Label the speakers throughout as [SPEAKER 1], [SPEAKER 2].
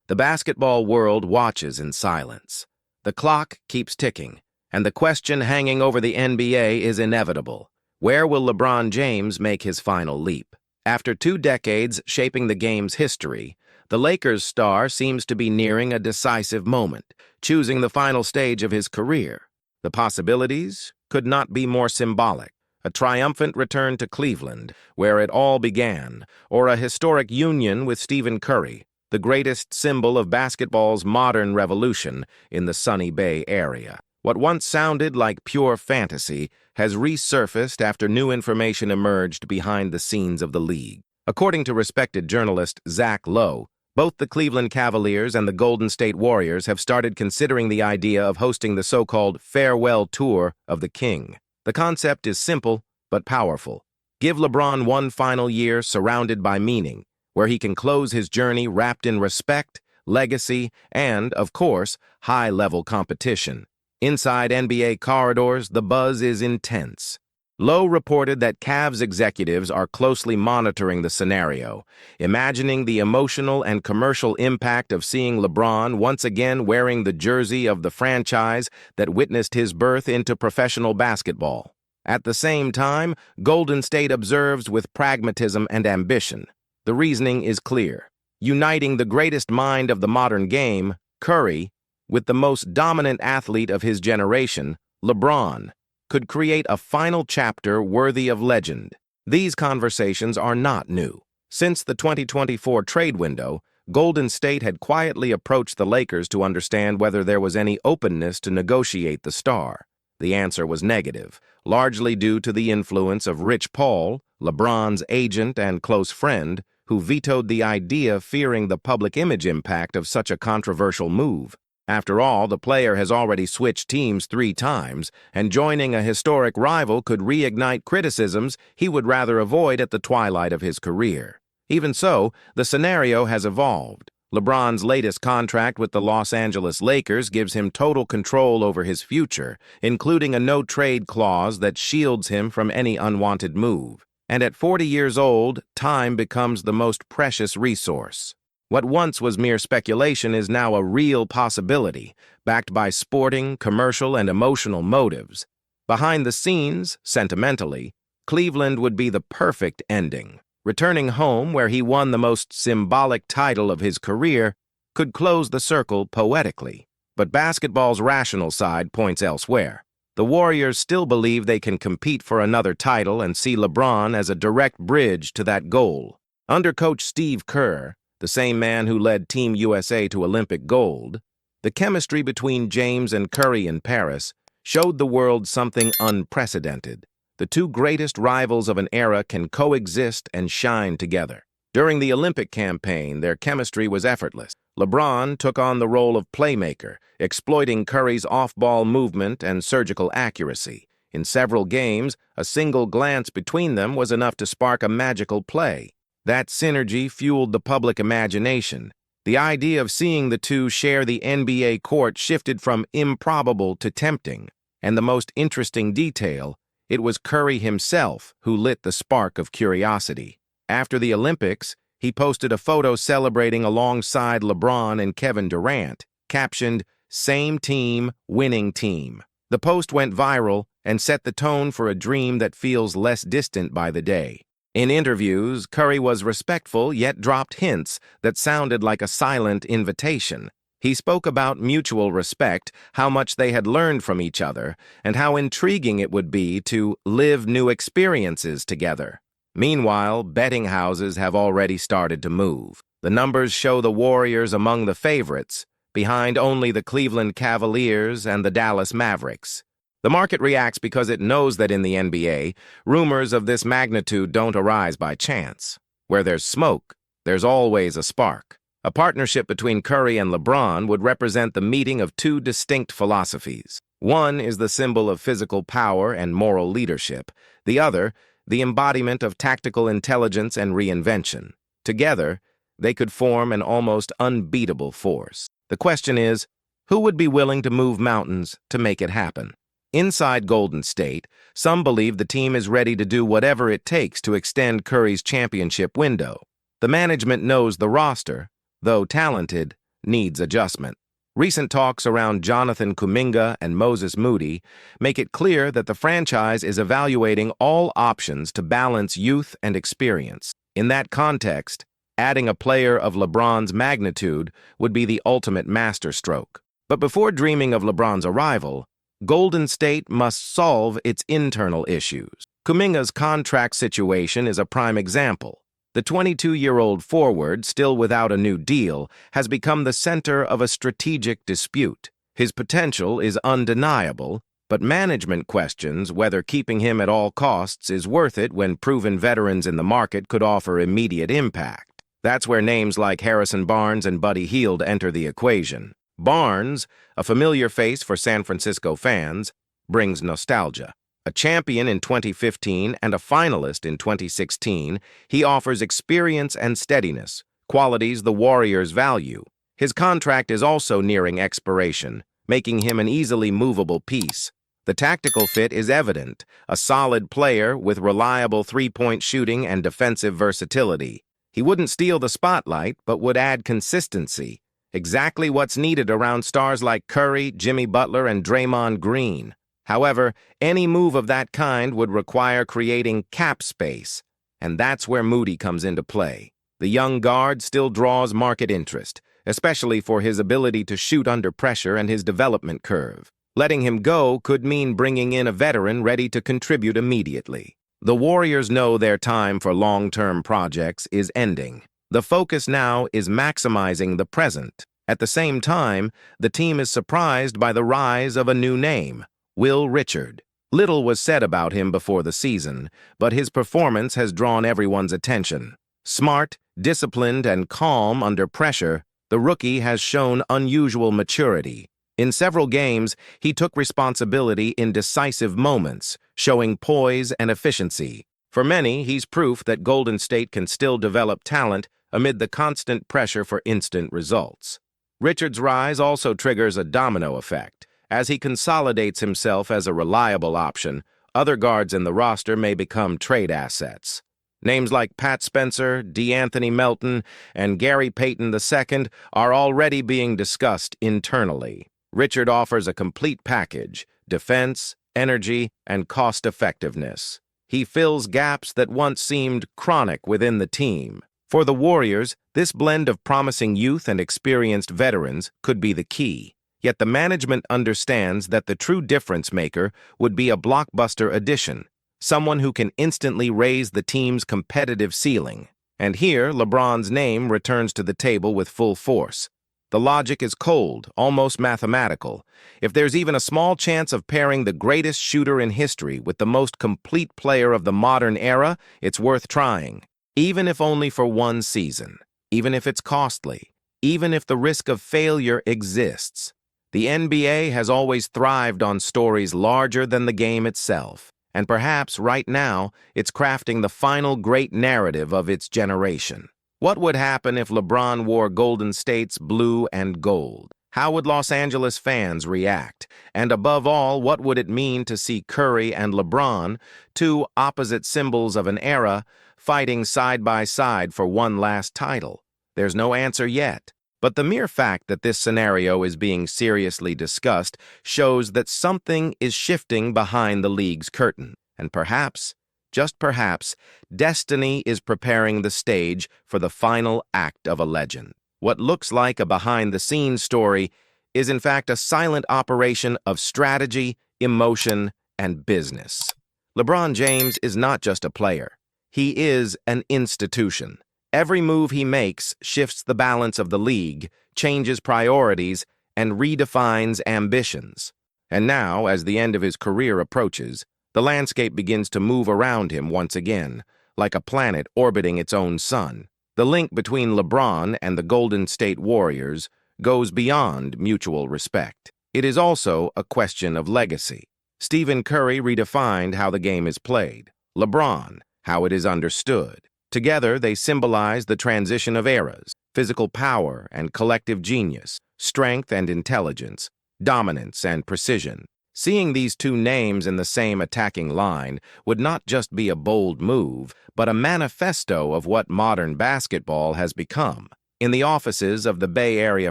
[SPEAKER 1] The basketball world watches in silence. The clock keeps ticking, and the question hanging over the NBA is inevitable. Where will LeBron James make his final leap? After 2 decades shaping the game's history, the Lakers' star seems to be nearing a decisive moment, choosing the final stage of his career. The possibilities could not be more symbolic. A triumphant return to Cleveland, where it all began, or a historic union with Stephen Curry, the greatest symbol of basketball's modern revolution in the Sunny Bay area. What once sounded like pure fantasy has resurfaced after new information emerged behind the scenes of the league. According to respected journalist Zach Lowe, both the Cleveland Cavaliers and the Golden State Warriors have started considering the idea of hosting the so-called farewell tour of the King. The concept is simple but powerful. Give LeBron one final year surrounded by meaning, where he can close his journey wrapped in respect, legacy, and, of course, high-level competition. Inside NBA corridors, the buzz is intense. Lowe reported that Cavs executives are closely monitoring the scenario, imagining the emotional and commercial impact of seeing LeBron once again wearing the jersey of the franchise that witnessed his birth into professional basketball. At the same time, Golden State observes with pragmatism and ambition. The reasoning is clear. Uniting the greatest mind of the modern game, Curry, with the most dominant athlete of his generation, LeBron, could create a final chapter worthy of legend. These conversations are not new. Since the 2024 trade window, Golden State had quietly approached the Lakers to understand whether there was any openness to negotiate the star. The answer was negative, largely due to the influence of Rich Paul, LeBron's agent and close friend, who vetoed the idea, fearing the public image impact of such a controversial move. After all, the player has already switched teams 3 times, and joining a historic rival could reignite criticisms he would rather avoid at the twilight of his career. Even so, the scenario has evolved. LeBron's latest contract with the Los Angeles Lakers gives him total control over his future, including a no-trade clause that shields him from any unwanted move. And at 40 years old, time becomes the most precious resource. What once was mere speculation is now a real possibility, backed by sporting, commercial, and emotional motives. Behind the scenes, sentimentally, Cleveland would be the perfect ending. Returning home, where he won the most symbolic title of his career, could close the circle poetically. But basketball's rational side points elsewhere. The Warriors still believe they can compete for another title and see LeBron as a direct bridge to that goal. Under coach Steve Kerr, the same man who led Team USA to Olympic gold, the chemistry between James and Curry in Paris showed the world something unprecedented. The 2 greatest rivals of an era can coexist and shine together. During the Olympic campaign, their chemistry was effortless. LeBron took on the role of playmaker, exploiting Curry's off-ball movement and surgical accuracy. In several games, a single glance between them was enough to spark a magical play. That synergy fueled the public imagination. The idea of seeing the two share the NBA court shifted from improbable to tempting. And the most interesting detail, it was Curry himself who lit the spark of curiosity. After the Olympics, he posted a photo celebrating alongside LeBron and Kevin Durant, captioned, "Same team, winning team." The post went viral and set the tone for a dream that feels less distant by the day. In interviews, Curry was respectful yet dropped hints that sounded like a silent invitation. He spoke about mutual respect, how much they had learned from each other, and how intriguing it would be to live new experiences together. Meanwhile, betting houses have already started to move. The numbers show the Warriors among the favorites, behind only the Cleveland Cavaliers and the Dallas Mavericks. The market reacts because it knows that in the NBA, rumors of this magnitude don't arise by chance. Where there's smoke, there's always a spark. A partnership between Curry and LeBron would represent the meeting of 2 distinct philosophies. One is the symbol of physical power and moral leadership. The other, the embodiment of tactical intelligence and reinvention. Together, they could form an almost unbeatable force. The question is, who would be willing to move mountains to make it happen? Inside Golden State, some believe the team is ready to do whatever it takes to extend Curry's championship window. The management knows the roster, though talented, needs adjustment. Recent talks around Jonathan Kuminga and Moses Moody make it clear that the franchise is evaluating all options to balance youth and experience. In that context, adding a player of LeBron's magnitude would be the ultimate masterstroke. But before dreaming of LeBron's arrival, Golden State must solve its internal issues. Kuminga's contract situation is a prime example. The 22-year-old forward, still without a new deal, has become the center of a strategic dispute. His potential is undeniable, but management questions whether keeping him at all costs is worth it when proven veterans in the market could offer immediate impact. That's where names like Harrison Barnes and Buddy Hield enter the equation. Barnes, a familiar face for San Francisco fans, brings nostalgia. A champion in 2015 and a finalist in 2016, he offers experience and steadiness, qualities the Warriors value. His contract is also nearing expiration, making him an easily movable piece. The tactical fit is evident, a solid player with reliable three-point shooting and defensive versatility. He wouldn't steal the spotlight, but would add consistency, exactly what's needed around stars like Curry, Jimmy Butler, and Draymond Green. However, any move of that kind would require creating cap space, and that's where Moody comes into play. The young guard still draws market interest, especially for his ability to shoot under pressure and his development curve. Letting him go could mean bringing in a veteran ready to contribute immediately. The Warriors know their time for long-term projects is ending. The focus now is maximizing the present. At the same time, the team is surprised by the rise of a new name, Will Richard. Little was said about him before the season, but his performance has drawn everyone's attention. Smart, disciplined, and calm under pressure, the rookie has shown unusual maturity. In several games, he took responsibility in decisive moments, showing poise and efficiency. For many, he's proof that Golden State can still develop talent amid the constant pressure for instant results. Richard's rise also triggers a domino effect. As he consolidates himself as a reliable option, other guards in the roster may become trade assets. Names like Pat Spencer, DeAnthony Melton, and Gary Payton II are already being discussed internally. Richard offers a complete package: defense, energy, and cost-effectiveness. He fills gaps that once seemed chronic within the team. For the Warriors, this blend of promising youth and experienced veterans could be the key. Yet the management understands that the true difference maker would be a blockbuster addition, someone who can instantly raise the team's competitive ceiling. And here, LeBron's name returns to the table with full force. The logic is cold, almost mathematical. If there's even a small chance of pairing the greatest shooter in history with the most complete player of the modern era, it's worth trying, even if only for one season, even if it's costly, even if the risk of failure exists. The NBA has always thrived on stories larger than the game itself, and perhaps right now it's crafting the final great narrative of its generation. What would happen if LeBron wore Golden State's blue and gold? How would Los Angeles fans react? And above all, what would it mean to see Curry and LeBron, two opposite symbols of an era, fighting side by side for one last title? There's no answer yet. But the mere fact that this scenario is being seriously discussed shows that something is shifting behind the league's curtain. And perhaps, just perhaps, destiny is preparing the stage for the final act of a legend. What looks like a behind-the-scenes story is in fact a silent operation of strategy, emotion, and business. LeBron James is not just a player. He is an institution. Every move he makes shifts the balance of the league, changes priorities, and redefines ambitions. And now, as the end of his career approaches, the landscape begins to move around him once again, like a planet orbiting its own sun. The link between LeBron and the Golden State Warriors goes beyond mutual respect. It is also a question of legacy. Stephen Curry redefined how the game is played. LeBron, how it is understood. Together, they symbolize the transition of eras: physical power and collective genius, strength and intelligence, dominance and precision. Seeing these two names in the same attacking line would not just be a bold move, but a manifesto of what modern basketball has become. In the offices of the Bay Area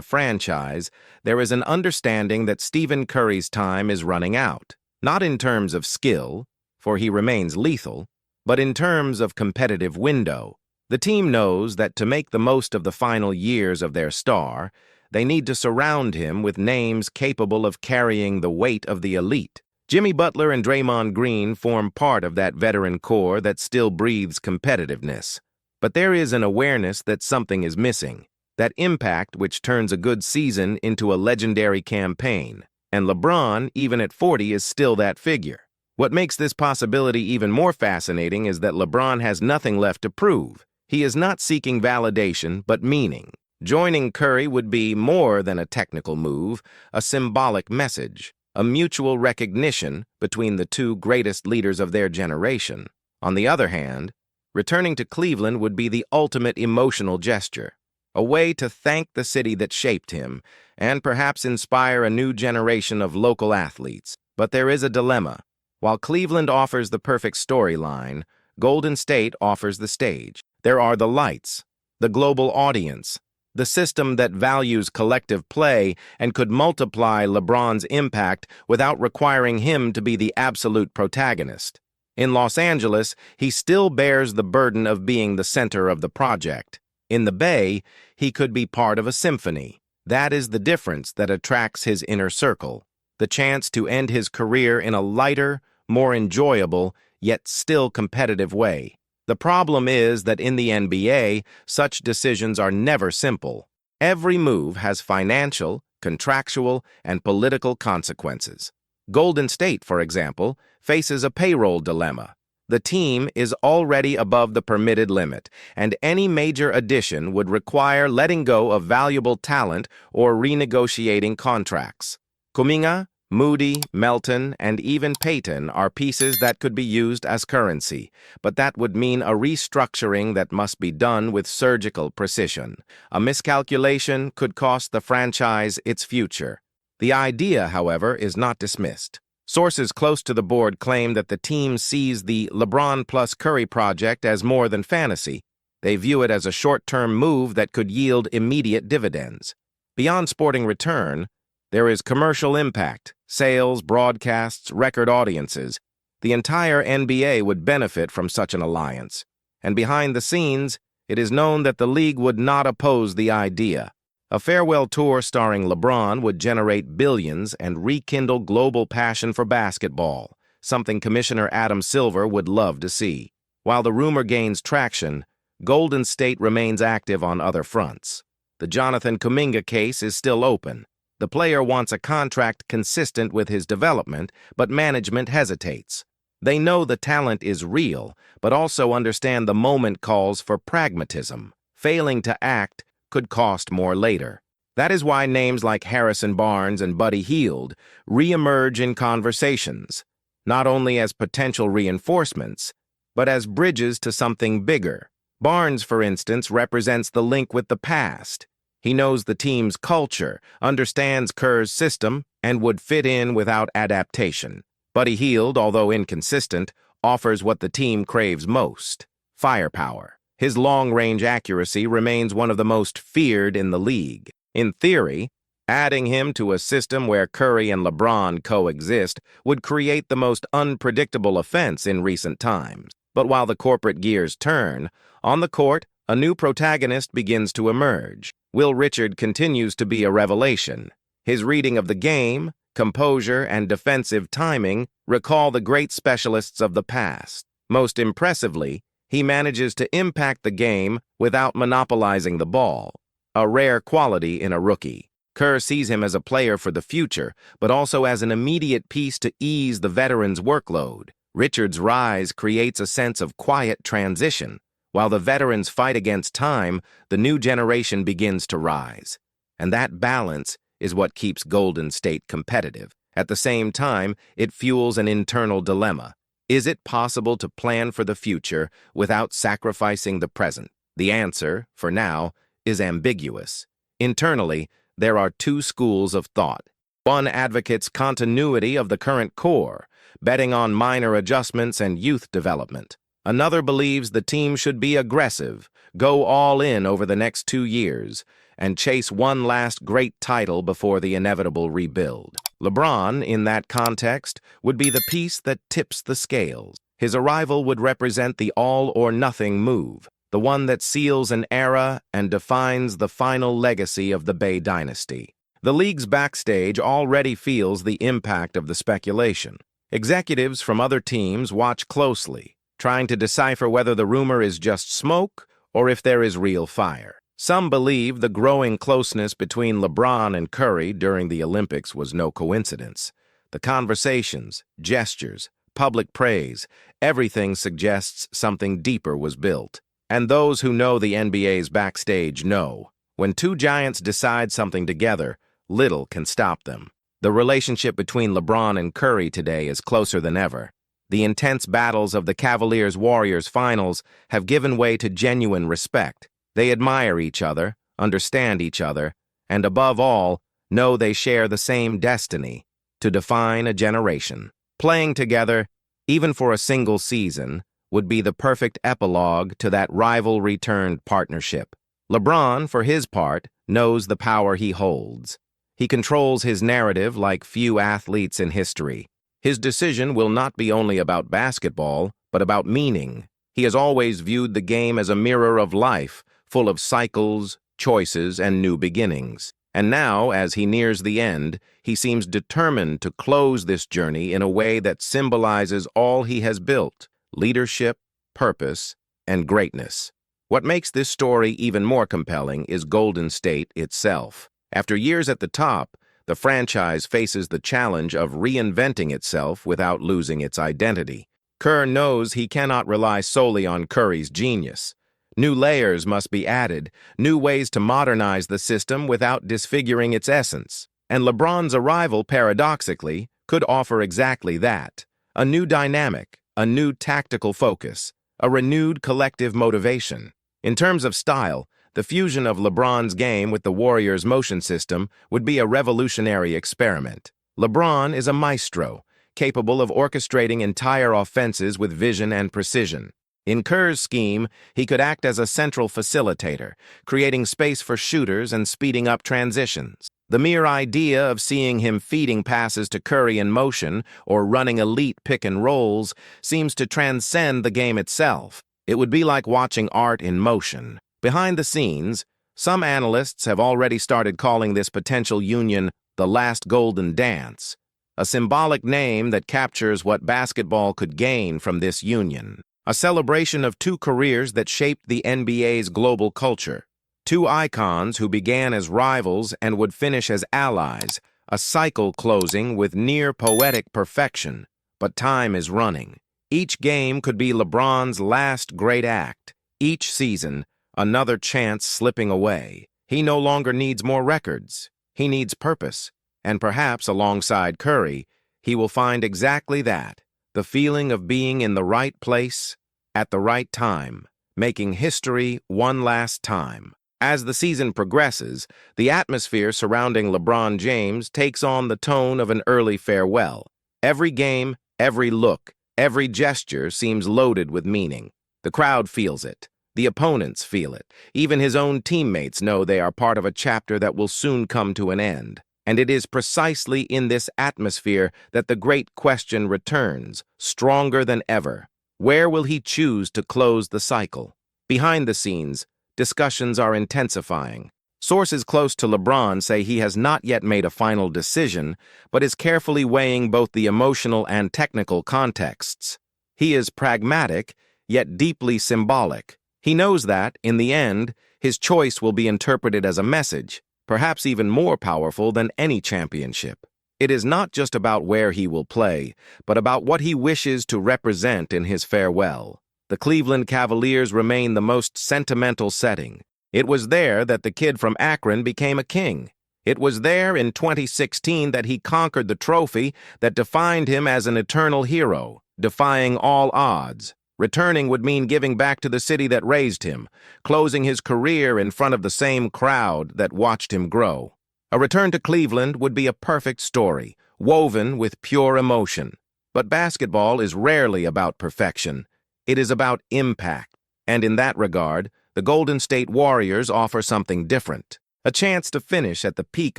[SPEAKER 1] franchise, there is an understanding that Stephen Curry's time is running out, not in terms of skill, for he remains lethal, but in terms of competitive window. The team knows that to make the most of the final years of their star, they need to surround him with names capable of carrying the weight of the elite. Jimmy Butler and Draymond Green form part of that veteran core that still breathes competitiveness. But there is an awareness that something is missing, that impact which turns a good season into a legendary campaign. And LeBron, even at 40, is still that figure. What makes this possibility even more fascinating is that LeBron has nothing left to prove. He is not seeking validation, but meaning. Joining Curry would be more than a technical move, a symbolic message, a mutual recognition between the two greatest leaders of their generation. On the other hand, returning to Cleveland would be the ultimate emotional gesture, a way to thank the city that shaped him and perhaps inspire a new generation of local athletes. But there is a dilemma. While Cleveland offers the perfect storyline, Golden State offers the stage. There are the lights, the global audience, the system that values collective play and could multiply LeBron's impact without requiring him to be the absolute protagonist. In Los Angeles, he still bears the burden of being the center of the project. In the Bay, he could be part of a symphony. That is the difference that attracts his inner circle, the chance to end his career in a lighter, more enjoyable, yet still competitive way. The problem is that in the NBA, such decisions are never simple. Every move has financial, contractual, and political consequences. Golden State, for example, faces a payroll dilemma. The team is already above the permitted limit, and any major addition would require letting go of valuable talent or renegotiating contracts. Kuminga, Moody, Melton, and even Payton are pieces that could be used as currency, but that would mean a restructuring that must be done with surgical precision. A miscalculation could cost the franchise its future. The idea, however, is not dismissed. Sources close to the board claim that the team sees the LeBron plus Curry project as more than fantasy. They view it as a short-term move that could yield immediate dividends. Beyond sporting return, there is commercial impact, sales, broadcasts, record audiences. The entire NBA would benefit from such an alliance. And behind the scenes, it is known that the league would not oppose the idea. A farewell tour starring LeBron would generate billions and rekindle global passion for basketball, something Commissioner Adam Silver would love to see. While the rumor gains traction, Golden State remains active on other fronts. The Jonathan Kuminga case is still open. The player wants a contract consistent with his development, but management hesitates. They know the talent is real, but also understand the moment calls for pragmatism. Failing to act could cost more later. That is why names like Harrison Barnes and Buddy Hield re-emerge in conversations, not only as potential reinforcements, but as bridges to something bigger. Barnes, for instance, represents the link with the past. He knows the team's culture, understands Kerr's system, and would fit in without adaptation. Buddy Hield, although inconsistent, offers what the team craves most: firepower. His long-range accuracy remains one of the most feared in the league. In theory, adding him to a system where Curry and LeBron coexist would create the most unpredictable offense in recent times. But while the corporate gears turn, on the court, a new protagonist begins to emerge. Will Richard continues to be a revelation. His reading of the game, composure, and defensive timing recall the great specialists of the past. Most impressively, he manages to impact the game without monopolizing the ball, a rare quality in a rookie. Kerr sees him as a player for the future, but also as an immediate piece to ease the veteran's workload. Richard's rise creates a sense of quiet transition. While the veterans fight against time, the new generation begins to rise. And that balance is what keeps Golden State competitive. At the same time, it fuels an internal dilemma. Is it possible to plan for the future without sacrificing the present? The answer, for now, is ambiguous. Internally, there are two schools of thought. One advocates continuity of the current core, betting on minor adjustments and youth development. Another believes the team should be aggressive, go all in over the next 2 years, and chase one last great title before the inevitable rebuild. LeBron, in that context, would be the piece that tips the scales. His arrival would represent the all-or-nothing move, the one that seals an era and defines the final legacy of the Bay Dynasty. The league's backstage already feels the impact of the speculation. Executives from other teams watch closely, trying to decipher whether the rumor is just smoke or if there is real fire. Some believe the growing closeness between LeBron and Curry during the Olympics was no coincidence. The conversations, gestures, public praise, everything suggests something deeper was built. And those who know the NBA's backstage know, when two giants decide something together, little can stop them. The relationship between LeBron and Curry today is closer than ever. The intense battles of the Cavaliers-Warriors finals have given way to genuine respect. They admire each other, understand each other, and above all, know they share the same destiny, to define a generation. Playing together, even for a single season, would be the perfect epilogue to that rivalry-turned partnership. LeBron, for his part, knows the power he holds. He controls his narrative like few athletes in history. His decision will not be only about basketball, but about meaning. He has always viewed the game as a mirror of life, full of cycles, choices, and new beginnings. And now, as he nears the end, he seems determined to close this journey in a way that symbolizes all he has built: leadership, purpose, and greatness. What makes this story even more compelling is Golden State itself. After years at the top, the franchise faces the challenge of reinventing itself without losing its identity. Kerr knows he cannot rely solely on Curry's genius. New layers must be added, new ways to modernize the system without disfiguring its essence. And LeBron's arrival, paradoxically, could offer exactly that: a new dynamic, a new tactical focus, a renewed collective motivation. In terms of style, the fusion of LeBron's game with the Warriors' motion system would be a revolutionary experiment. LeBron is a maestro, capable of orchestrating entire offenses with vision and precision. In Kerr's scheme, he could act as a central facilitator, creating space for shooters and speeding up transitions. The mere idea of seeing him feeding passes to Curry in motion or running elite pick-and-rolls seems to transcend the game itself. It would be like watching art in motion. Behind the scenes, some analysts have already started calling this potential union the last golden dance, a symbolic name that captures what basketball could gain from this union. A celebration of two careers that shaped the NBA's global culture. Two icons who began as rivals and would finish as allies, a cycle closing with near-poetic perfection. But time is running. Each game could be LeBron's last great act. Each season, another chance slipping away. He no longer needs more records. He needs purpose. And perhaps alongside Curry, he will find exactly that: the feeling of being in the right place at the right time, making history one last time. As the season progresses, the atmosphere surrounding LeBron James takes on the tone of an early farewell. Every game, every look, every gesture seems loaded with meaning. The crowd feels it. The opponents feel it. Even his own teammates know they are part of a chapter that will soon come to an end. And it is precisely in this atmosphere that the great question returns, stronger than ever. Where will he choose to close the cycle? Behind the scenes, discussions are intensifying. Sources close to LeBron say he has not yet made a final decision, but is carefully weighing both the emotional and technical contexts. He is pragmatic, yet deeply symbolic. He knows that, in the end, his choice will be interpreted as a message, perhaps even more powerful than any championship. It is not just about where he will play, but about what he wishes to represent in his farewell. The Cleveland Cavaliers remain the most sentimental setting. It was there that the kid from Akron became a king. It was there in 2016 that he conquered the trophy that defined him as an eternal hero, defying all odds. Returning would mean giving back to the city that raised him, closing his career in front of the same crowd that watched him grow. A return to Cleveland would be a perfect story, woven with pure emotion. But basketball is rarely about perfection. It is about impact. And in that regard, the Golden State Warriors offer something different. A chance to finish at the peak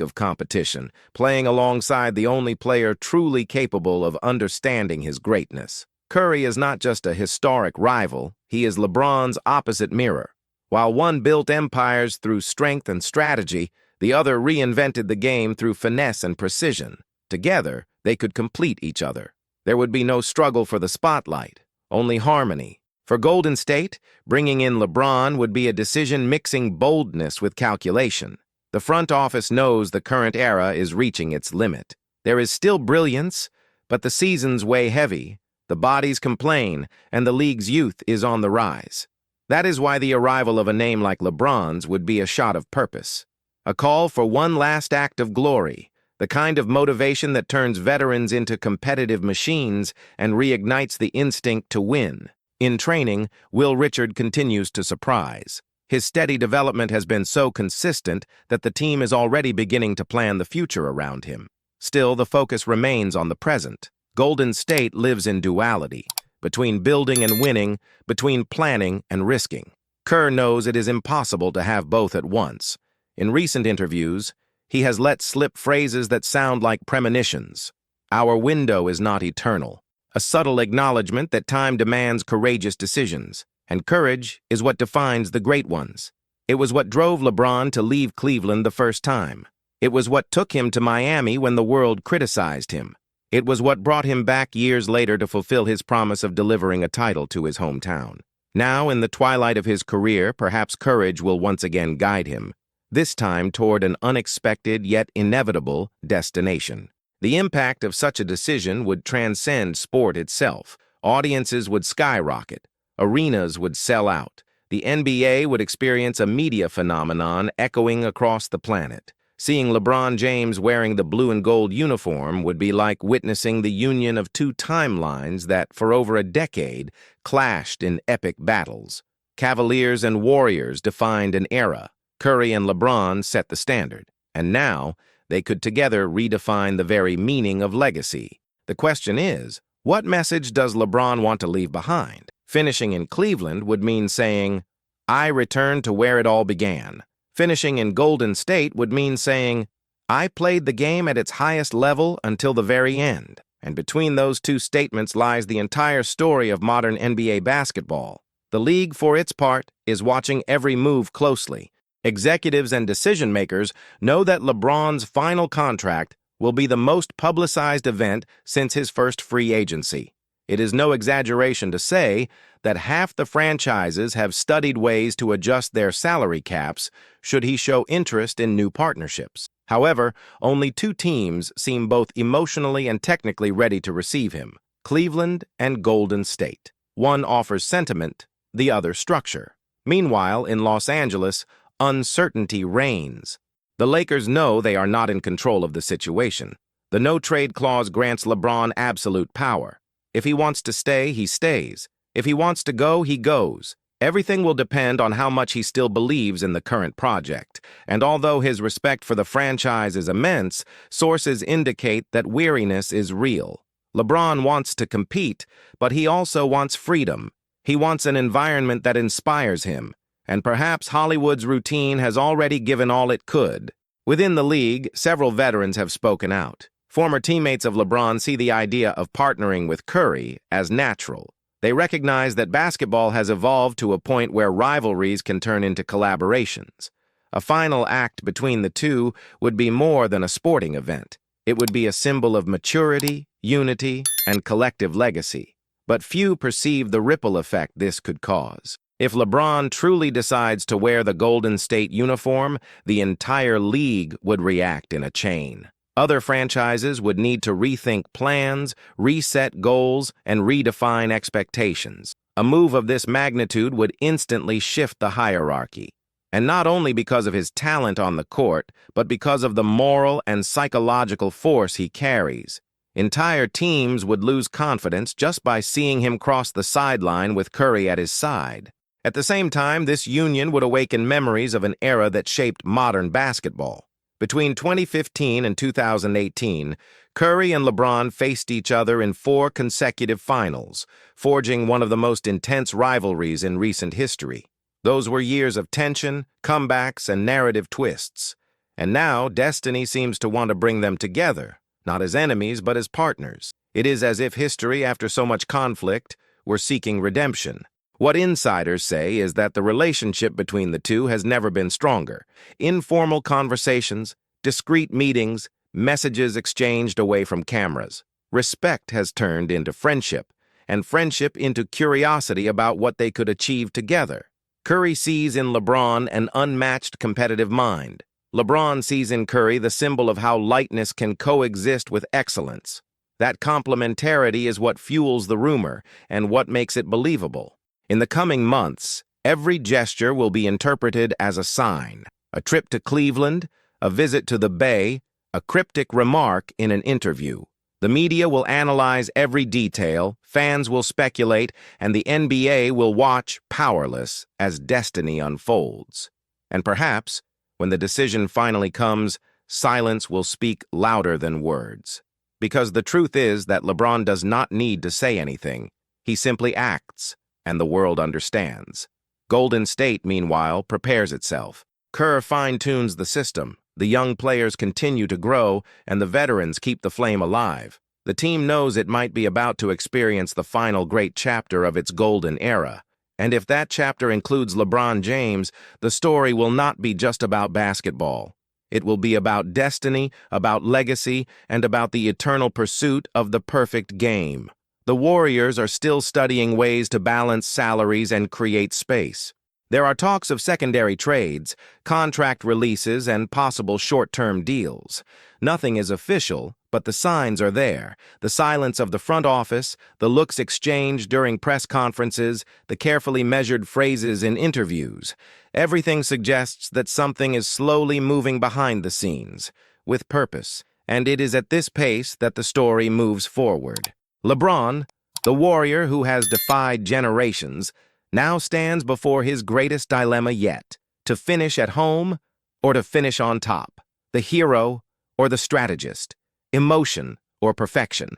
[SPEAKER 1] of competition, playing alongside the only player truly capable of understanding his greatness. Curry is not just a historic rival, he is LeBron's opposite mirror. While one built empires through strength and strategy, the other reinvented the game through finesse and precision. Together, they could complete each other. There would be no struggle for the spotlight, only harmony. For Golden State, bringing in LeBron would be a decision mixing boldness with calculation. The front office knows the current era is reaching its limit. There is still brilliance, but the seasons weigh heavy, the bodies complain, and the league's youth is on the rise. That is why the arrival of a name like LeBron's would be a shot of purpose. A call for one last act of glory, the kind of motivation that turns veterans into competitive machines and reignites the instinct to win. In training, Will Richard continues to surprise. His steady development has been so consistent that the team is already beginning to plan the future around him. Still, the focus remains on the present. Golden State lives in duality, between building and winning, between planning and risking. Kerr knows it is impossible to have both at once. In recent interviews, he has let slip phrases that sound like premonitions. Our window is not eternal. A subtle acknowledgement that time demands courageous decisions, and courage is what defines the great ones. It was what drove LeBron to leave Cleveland the first time. It was what took him to Miami when the world criticized him. It was what brought him back years later to fulfill his promise of delivering a title to his hometown. Now, in the twilight of his career, perhaps courage will once again guide him, this time toward an unexpected yet inevitable destination. The impact of such a decision would transcend sport itself. Audiences would skyrocket. Arenas would sell out. The NBA would experience a media phenomenon echoing across the planet. Seeing LeBron James wearing the blue and gold uniform would be like witnessing the union of two timelines that, for over a decade, clashed in epic battles. Cavaliers and Warriors defined an era. Curry and LeBron set the standard. And now, they could together redefine the very meaning of legacy. The question is, what message does LeBron want to leave behind? Finishing in Cleveland would mean saying, I return to where it all began. Finishing in Golden State would mean saying, I played the game at its highest level until the very end. And between those two statements lies the entire story of modern NBA basketball. The league, for its part, is watching every move closely. Executives and decision-makers know that LeBron's final contract will be the most publicized event since his first free agency. It is no exaggeration to say that half the franchises have studied ways to adjust their salary caps should he show interest in new partnerships. However, only two teams seem both emotionally and technically ready to receive him: Cleveland and Golden State. One offers sentiment, the other structure. Meanwhile, in Los Angeles, uncertainty reigns. The Lakers know they are not in control of the situation. The no-trade clause grants LeBron absolute power. If he wants to stay, he stays. If he wants to go, he goes. Everything will depend on how much he still believes in the current project. And although his respect for the franchise is immense, sources indicate that weariness is real. LeBron wants to compete, but he also wants freedom. He wants an environment that inspires him. And perhaps Hollywood's routine has already given all it could. Within the league, several veterans have spoken out. Former teammates of LeBron see the idea of partnering with Curry as natural. They recognize that basketball has evolved to a point where rivalries can turn into collaborations. A final act between the two would be more than a sporting event. It would be a symbol of maturity, unity, and collective legacy. But few perceive the ripple effect this could cause. If LeBron truly decides to wear the Golden State uniform, the entire league would react in a chain. Other franchises would need to rethink plans, reset goals, and redefine expectations. A move of this magnitude would instantly shift the hierarchy. And not only because of his talent on the court, but because of the moral and psychological force he carries. Entire teams would lose confidence just by seeing him cross the sideline with Curry at his side. At the same time, this union would awaken memories of an era that shaped modern basketball. Between 2015 and 2018, Curry and LeBron faced each other in 4 consecutive finals, forging one of the most intense rivalries in recent history. Those were years of tension, comebacks, and narrative twists. And now, destiny seems to want to bring them together, not as enemies, but as partners. It is as if history, after so much conflict, were seeking redemption. What insiders say is that the relationship between the two has never been stronger. Informal conversations, discreet meetings, messages exchanged away from cameras. Respect has turned into friendship, and friendship into curiosity about what they could achieve together. Curry sees in LeBron an unmatched competitive mind. LeBron sees in Curry the symbol of how lightness can coexist with excellence. That complementarity is what fuels the rumor and what makes it believable. In the coming months, every gesture will be interpreted as a sign. A trip to Cleveland, a visit to the Bay, a cryptic remark in an interview. The media will analyze every detail, fans will speculate, and the NBA will watch powerless as destiny unfolds. And perhaps, when the decision finally comes, silence will speak louder than words. Because the truth is that LeBron does not need to say anything. He simply acts, and the world understands. Golden State, meanwhile, prepares itself. Kerr fine-tunes the system. The young players continue to grow, and the veterans keep the flame alive. The team knows it might be about to experience the final great chapter of its golden era. And if that chapter includes LeBron James, the story will not be just about basketball. It will be about destiny, about legacy, and about the eternal pursuit of the perfect game. The Warriors are still studying ways to balance salaries and create space. There are talks of secondary trades, contract releases, and possible short-term deals. Nothing is official, but the signs are there. The silence of the front office, the looks exchanged during press conferences, the carefully measured phrases in interviews. Everything suggests that something is slowly moving behind the scenes, with purpose, and it is at this pace that the story moves forward. LeBron, the warrior who has defied generations, now stands before his greatest dilemma yet, to finish at home or to finish on top, the hero or the strategist, emotion or perfection.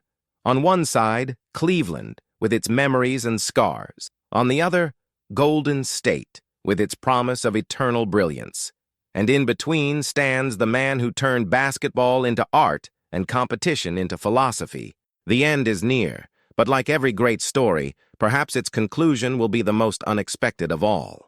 [SPEAKER 1] On one side, Cleveland, with its memories and scars. On the other, Golden State, with its promise of eternal brilliance. And in between stands the man who turned basketball into art and competition into philosophy. The end is near, but like every great story, perhaps its conclusion will be the most unexpected of all.